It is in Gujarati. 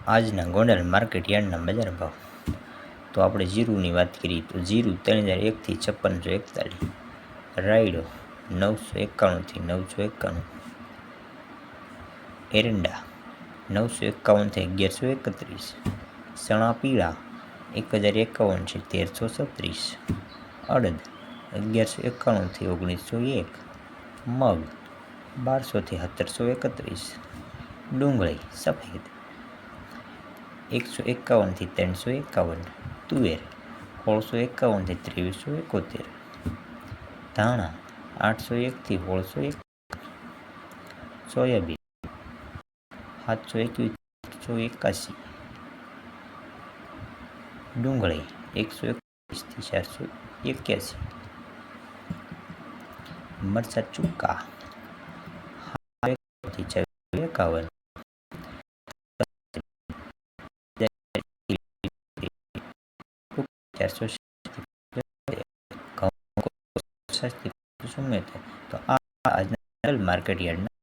આજના ગોંડલ માર્કેટ યાર્ડના બજાર ભાવ. તો આપણે જીરુની વાત કરીએ તો જીરું 3001થી 5641, રાયડો 951થી 991, એરંડા 951થી 1131, ચણા પીળા 1051 થી 1336, અડદ 1191થી 1901, મગ 1200થી 1731, ડુંગળી સફેદ 151થી 351, તુવેર 1651થી 2371, ધાણા 801થી 1601, સોયાબીન 721થી 881, ડુંગળી 121થી 481, મરચાં ચૂકા 451, તો આ આજના માર્કેટ યાર્ડના